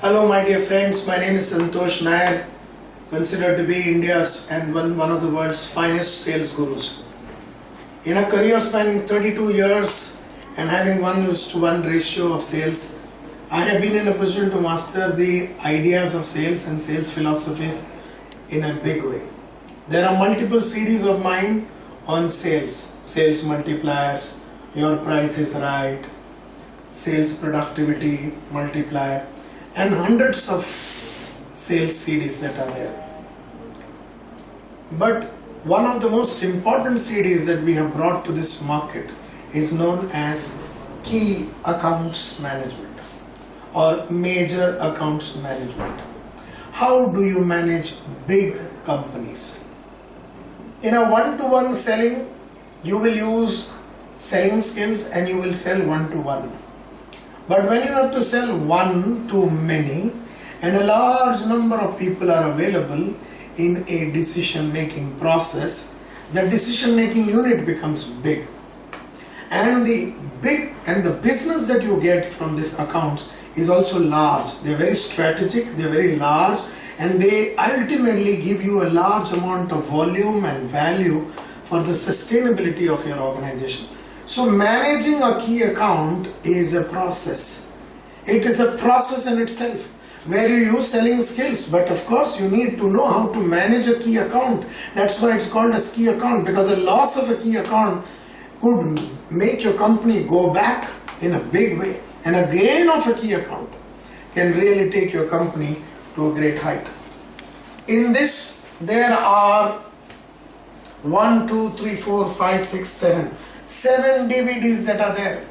Hello my dear friends, my name is Santosh Nair, considered to be India's and one of the world's finest sales gurus. In a career spanning 32 years and having 1:1 ratio of sales, I have been in a position to master the ideas of sales and sales philosophies in a big way. There are multiple series of mine on sales multipliers, your price is right, sales productivity multiplier, and hundreds of sales CDs that are there. But one of the most important CDs that we have brought to this market is known as key accounts management or major accounts management. How do you manage big companies? In a one-to-one selling, you will use selling skills and you will sell one-to-one. But when you have to sell one to many and a large number of people are available in a decision-making process, the decision-making unit becomes big. And the business that you get from these accounts is also large. They're very strategic, they're very large, and they ultimately give you a large amount of volume and value for the sustainability of your organization. So managing a key account is a process. It is a process in itself where you use selling skills, but of course you need to know how to manage a key account. That's why it's called as key account, because a loss of a key account could make your company go back in a big way, and a gain of a key account can really take your company to a great height. In this, there are 7 DVDs that are there,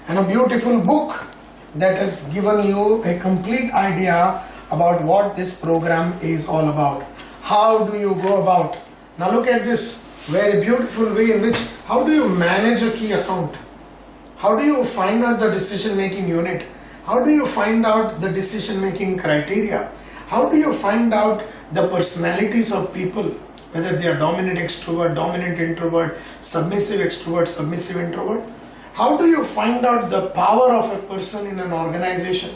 and a beautiful book that has given you a complete idea about what this program is all about. How do you go about? Now look at this very beautiful way in which, how do you manage a key account? How do you find out the decision-making unit? How do you find out the decision-making criteria? How do you find out the personalities of people, whether they are dominant extrovert, dominant introvert, submissive extrovert, submissive introvert? How do you find out the power of a person in an organization?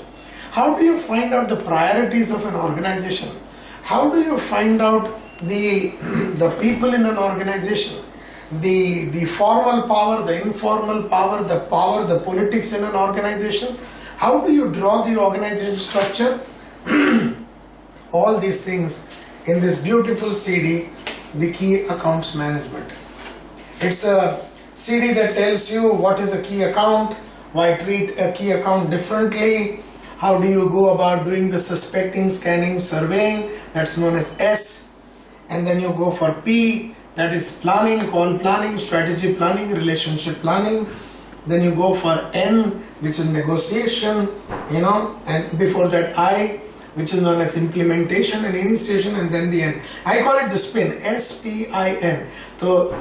How do you find out the priorities of an organization? How do you find out the people in an organization? The formal power, the informal power, the politics in an organization? How do you draw the organization structure? All these things in this beautiful CD, the Key Accounts Management. It's a CD that tells you what is a key account, why treat a key account differently, how do you go about doing the suspecting, scanning, surveying, that's known as S, and then you go for P, that is planning, call planning, strategy planning, relationship planning. Then you go for N, which is negotiation, and before that I, which is known as implementation and initiation, and then the N. I call it the spin, S-P-I-N. So,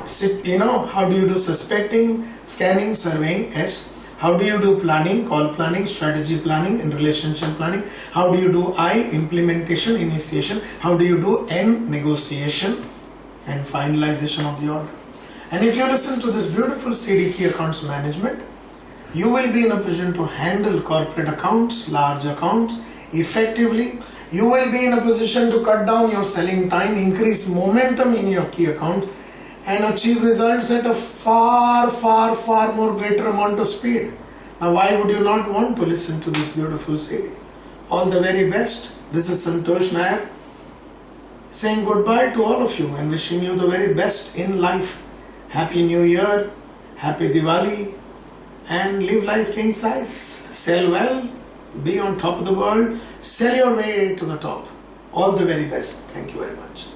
how do you do suspecting, scanning, surveying, S. How do you do planning, call planning, strategy planning, and relationship planning? How do you do I, implementation, initiation? How do you do N, negotiation, and finalization of the order? And if you listen to this beautiful CD, Key Accounts Management, you will be in a position to handle corporate accounts, large accounts, effectively. You will be in a position to cut down your selling time, increase momentum in your key account, and achieve results at a far more greater amount of speed. Now why would you not want to listen to this beautiful CD? All the very best. This is Santosh Nair saying goodbye to all of you and wishing you the very best in life. Happy New Year, Happy Diwali, and live life king size. Sell well, be on top of the world, sell your way to the top. All the very best. Thank you very much.